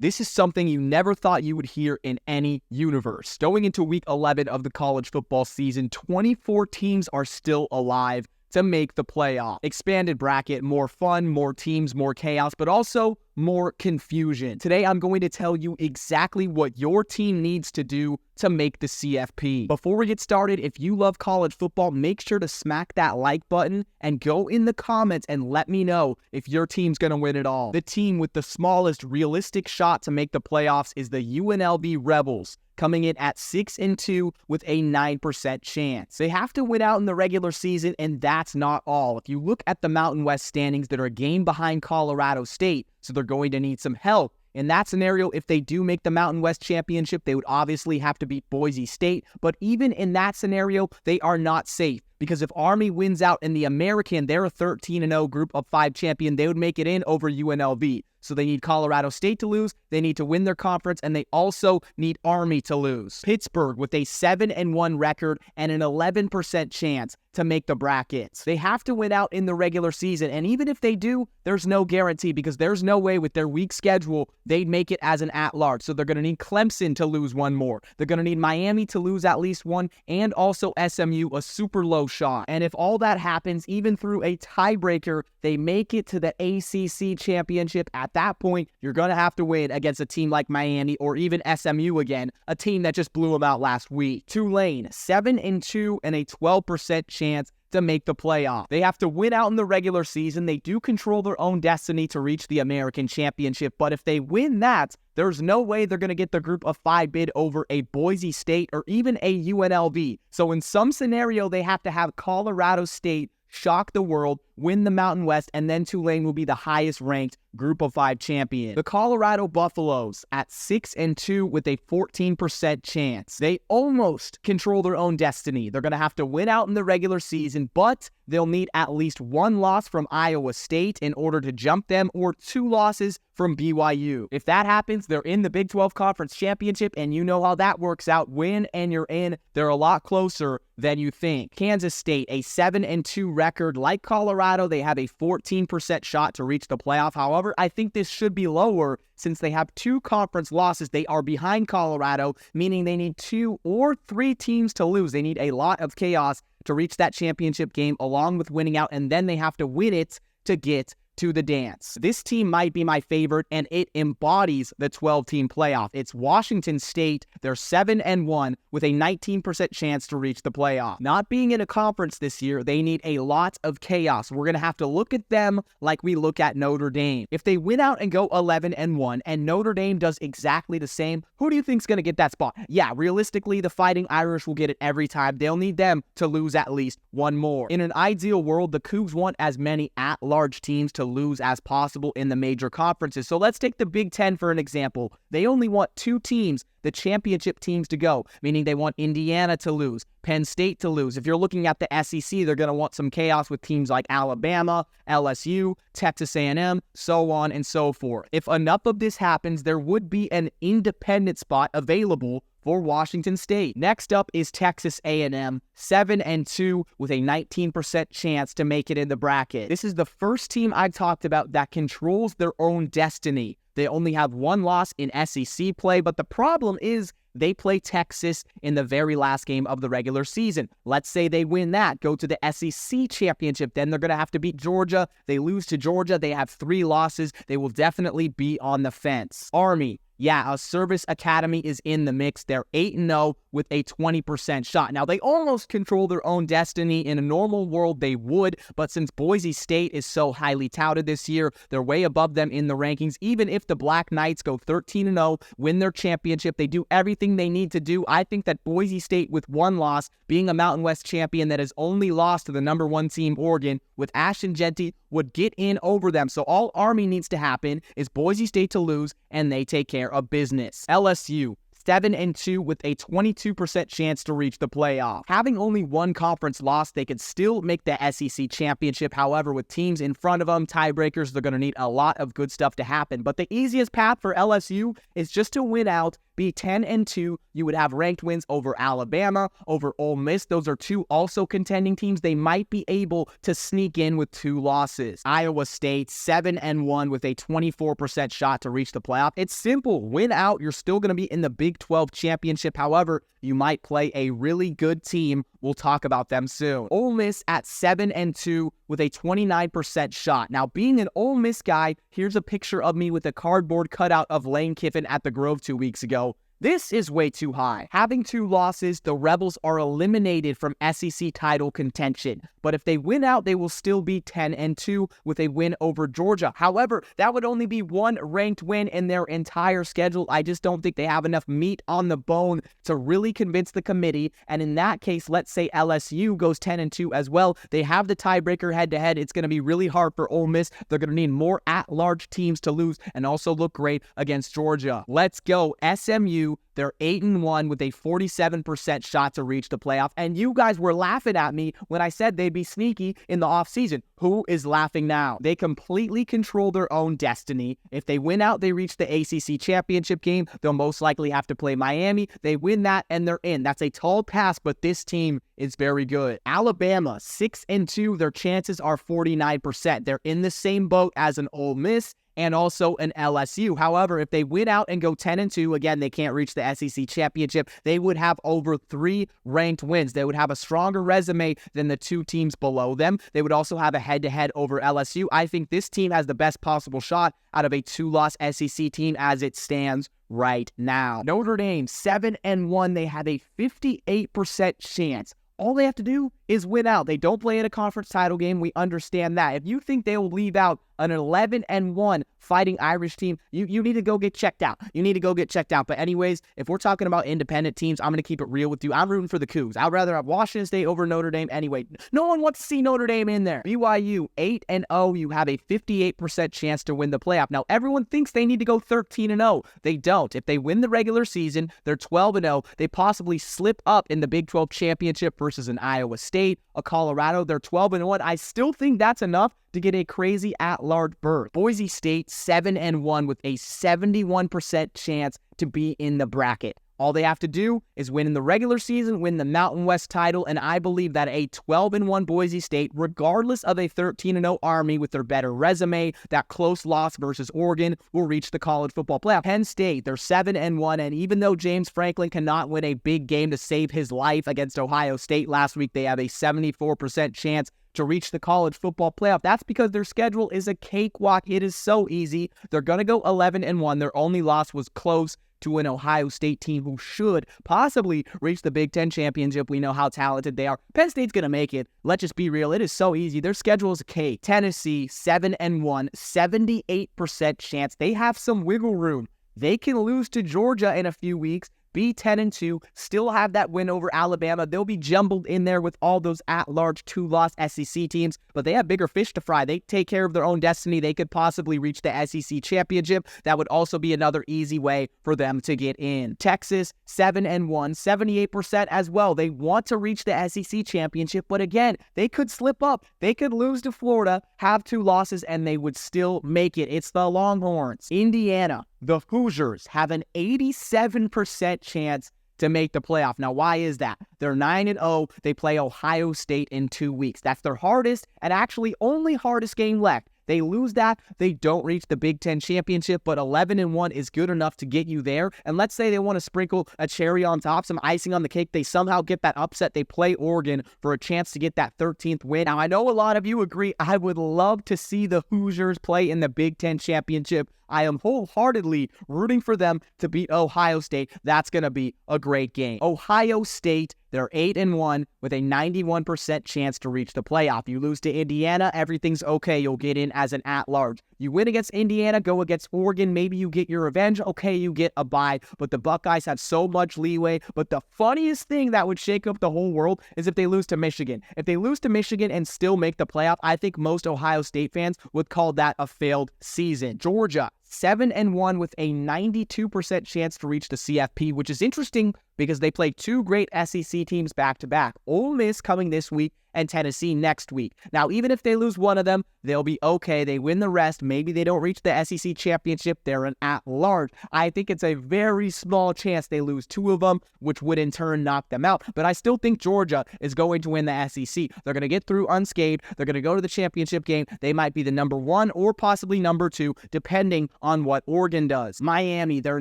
This is something you never thought you would hear in any universe. Going into week 11 of the college football season, 24 teams are still alive to make the playoff. Expanded bracket, more fun, more teams, more chaos, but also more confusion. Today, I'm going to tell you exactly what your team needs to do to make the CFP. Before we get started, if you love college football, make sure to smack that like button and go in the comments and let me know if your team's going to win it all. The team with the smallest realistic shot to make the playoffs is the UNLV Rebels, coming in at 6-2 with a 9% chance. They have to win out in the regular season, and that's not all. If you look at the Mountain West standings, that are a game behind Colorado State, so they're going to need some help. In that scenario, if they do make the Mountain West Championship, they would obviously have to beat Boise State. But even in that scenario, they are not safe. Because if Army wins out in the American, they're a 13-0 group of 5 champion, they would make it in over UNLV. So they need Colorado State to lose, they need to win their conference, and they also need Army to lose. Pittsburgh with a 7-1 record and an 11% chance to make the brackets. They have to win out in the regular season, and even if they do, there's no guarantee because there's no way with their weak schedule they'd make it as an at-large. So they're going to need Clemson to lose one more. They're going to need Miami to lose at least one, and also SMU, a super low shot. And if all that happens, even through a tiebreaker, they make it to the ACC championship. At that point, you're going to have to win against a team like Miami or even SMU again, a team that just blew them out last week. Tulane, 7-2 and a 12% chance to make the playoff. They have to win out in the regular season. They do control their own destiny to reach the American Championship, but if they win that, there's no way they're going to get the group of 5 bid over a Boise State or even a UNLV. So in some scenario, they have to have Colorado State shock the world, win the Mountain West, and then Tulane will be the highest ranked group of 5 champion. The Colorado Buffaloes at 6-2 with a 14% chance. They almost control their own destiny. They're going to have to win out in the regular season, but they'll need at least 1 loss from Iowa State in order to jump them, or 2 losses from BYU. If that happens, they're in the Big 12 Conference Championship, and you know how that works out. Win and you're in. They're a lot closer than you think. Kansas State, a 7-2 record. Like Colorado, they have a 14% shot to reach the playoff. However, I think this should be lower since they have 2 conference losses. They are behind Colorado, meaning they need 2 or 3 teams to lose. They need a lot of chaos to reach that championship game along with winning out, and then they have to win it to get to the dance. This team might be my favorite, and it embodies the 12-team playoff. It's Washington State. They're 7-1 with a 19% chance to reach the playoff. Not being in a conference this year, they need a lot of chaos. We're going to have to look at them like we look at Notre Dame. If they win out and go 11-1 and Notre Dame does exactly the same, who do you think's going to get that spot? Yeah, realistically, the Fighting Irish will get it every time. They'll need them to lose at least 1 more. In an ideal world, the Cougs want as many at-large teams to lose as possible in the major conferences. So let's take the Big Ten for an example. They only want 2 teams, the championship teams, to go, meaning they want Indiana to lose, Penn State to lose. If you're looking at the SEC, they're going to want some chaos with teams like Alabama, LSU, Texas A&M, so on and so forth. If enough of this happens, there would be an independent spot available for Washington State. Next up is Texas A&M, 7-2 with a 19% chance to make it in the bracket. This is the first team I talked about that controls their own destiny. They only have 1 loss in SEC play, but the problem is they play Texas in the very last game of the regular season. Let's say they win that, go to the SEC championship, then they're going to have to beat Georgia. They lose to Georgia, they have 3 losses. They will definitely be on the fence. Army, yeah, a service academy is in the mix. They're 8-0 with a 20% shot. Now, they almost control their own destiny. In a normal world, they would, but since Boise State is so highly touted this year, they're way above them in the rankings. Even if the Black Knights go 13-0, win their championship, they do everything they need to do. I think that Boise State, with 1 loss, being a Mountain West champion that has only lost to the number 1 team, Oregon, with Ashton Jeanty, would get in over them. So all Army needs to happen is Boise State to lose, and they take care of business. LSU, 7-2 with a 22% chance to reach the playoff. Having only 1 conference loss, they could still make the SEC championship. However, with teams in front of them, tiebreakers, they're going to need a lot of good stuff to happen. But the easiest path for LSU is just to win out, be 10-2. You would have ranked wins over Alabama, over Ole Miss. Those are two also contending teams. They might be able to sneak in with 2 losses. Iowa State, 7-1 with a 24% shot to reach the playoff. It's simple. Win out. You're still going to be in the Big 12 championship. However, you might play a really good team. We'll talk about them soon. Ole Miss at 7-2 with a 29% shot. Now, being an Ole Miss guy, here's a picture of me with a cardboard cutout of Lane Kiffin at the Grove 2 weeks ago. This is way too high. Having 2 losses, the Rebels are eliminated from SEC title contention. But if they win out, they will still be 10-2 with a win over Georgia. However, that would only be 1 ranked win in their entire schedule. I just don't think they have enough meat on the bone to really convince the committee. And in that case, let's say LSU goes 10-2 as well. They have the tiebreaker head-to-head. It's going to be really hard for Ole Miss. They're going to need more at-large teams to lose and also look great against Georgia. Let's go. SMU. They're 8-1 with a 47% shot to reach the playoff. And you guys were laughing at me when I said they'd be sneaky in the offseason. Who is laughing now? They completely control their own destiny. If they win out, they reach the ACC championship game. They'll most likely have to play Miami. They win that and they're in. That's a tall task, but this team is very good. Alabama, 6-2. Their chances are 49%. They're in the same boat as an Ole Miss and also an LSU. However, if they win out and go 10-2, again, they can't reach the SEC championship. They would have over 3 ranked wins. They would have a stronger resume than the 2 teams below them. They would also have a head-to-head over LSU. I think this team has the best possible shot out of a 2-loss SEC team as it stands right now. Notre Dame, 7-1. They have a 58% chance. All they have to do is win out. They don't play in a conference title game. We understand that. If you think they will leave out an 11-1 Fighting Irish team, you need to go get checked out. You need to go get checked out. But anyways, if we're talking about independent teams, I'm going to keep it real with you. I'm rooting for the Cougs. I'd rather have Washington State over Notre Dame anyway. No one wants to see Notre Dame in there. BYU, 8-0. You have a 58% chance to win the playoff. Now, everyone thinks they need to go 13-0. They don't. If they win the regular season, they're 12-0. They possibly slip up in the Big 12 championship versus an Iowa State, a Colorado. They're 12-1. I still think that's enough to get a crazy at-large berth. Boise State, 7-1 with a 71% chance to be in the bracket. All they have to do is win in the regular season, win the Mountain West title, and I believe that a 12-1 Boise State, regardless of a 13-0 Army with their better resume, that close loss versus Oregon, will reach the college football playoff. Penn State, they're 7-1, and even though James Franklin cannot win a big game to save his life against Ohio State last week, they have a 74% chance to reach the college football playoff. That's because their schedule is a cakewalk. It is so easy. They're going to go 11-1. Their only loss was close to an Ohio State team who should possibly reach the Big Ten championship. We know how talented they are. Penn State's going to make it. Let's just be real. It is so easy. Their schedule is a cake. Tennessee, 7-1, 78% chance. They have some wiggle room. They can lose to Georgia in a few weeks, be 10-2, still have that win over Alabama. They'll be jumbled in there with all those at-large 2-loss SEC teams, but they have bigger fish to fry. They take care of their own destiny. They could possibly reach the SEC championship. That would also be another easy way for them to get in. Texas, 7-1, 78% as well. They want to reach the SEC championship, but again, they could slip up. They could lose to Florida, have 2 losses, and they would still make it. It's the Longhorns. Indiana, the Hoosiers, have an 87% chance to make the playoff. Now, why is that? They're 9-0. They play Ohio State in 2 weeks. That's their hardest and actually only hardest game left. They lose that, they don't reach the Big Ten championship, but 11-1 is good enough to get you there. And let's say they want to sprinkle a cherry on top, some icing on the cake. They somehow get that upset. They play Oregon for a chance to get that 13th win. Now, I know a lot of you agree. I would love to see the Hoosiers play in the Big Ten championship. I am wholeheartedly rooting for them to beat Ohio State. That's going to be a great game. Ohio State, they're 8-1 with a 91% chance to reach the playoff. You lose to Indiana, everything's okay. You'll get in as an at-large. You win against Indiana, go against Oregon, maybe you get your revenge. Okay, you get a bye, but the Buckeyes have so much leeway. But the funniest thing that would shake up the whole world is if they lose to Michigan. If they lose to Michigan and still make the playoff, I think most Ohio State fans would call that a failed season. Georgia, 7-1 with a 92% chance to reach the CFP, which is interesting because they play 2 great SEC teams back-to-back. Ole Miss coming this week and Tennessee next week. Now, even if they lose one of them, they'll be okay. They win the rest. Maybe they don't reach the SEC championship. They're an at-large. I think it's a very small chance they lose two of them, which would in turn knock them out. But I still think Georgia is going to win the SEC. They're going to get through unscathed. They're going to go to the championship game. They might be the number 1 or possibly number 2, depending on what Oregon does. Miami, they're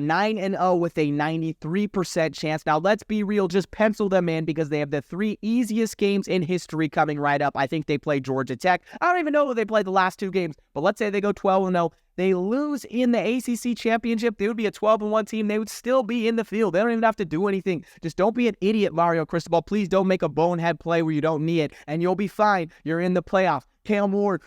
9-0 with a 93% chance. Now, let's be real. Just pencil them in because they have the 3 easiest games in history coming right up. I think they play Georgia Tech. I don't even know who they played the last 2 games, but let's say they go 12-0. They lose in the ACC championship, they would be a 12-1 team. They would still be in the field. They don't even have to do anything. Just don't be an idiot, Mario Cristobal. Please don't make a bonehead play where you don't need it, and you'll be fine. You're in the playoffs. Cam Ward,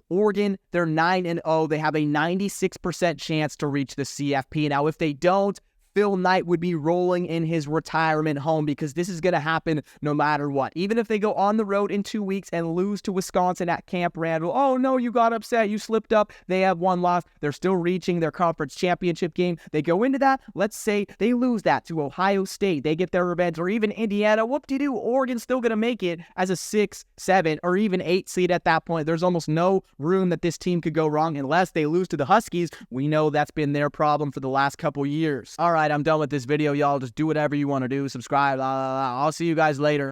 Oregon, they're 9-0. They have a 96% chance to reach the CFP. Now, if they don't, Phil Knight would be rolling in his retirement home because this is going to happen no matter what. Even if they go on the road in 2 weeks and lose to Wisconsin at Camp Randall, oh no, you got upset, you slipped up, they have 1 loss, they're still reaching their conference championship game. They go into that, let's say they lose that to Ohio State, they get their revenge, or even Indiana, whoop-de-doo, Oregon's still going to make it as a 6, 7, or even 8 seed at that point. There's almost no room that this team could go wrong unless they lose to the Huskies. We know that's been their problem for the last couple years. All right, I'm done with this video, y'all. Just do whatever you want to do. Subscribe. I'll see you guys later.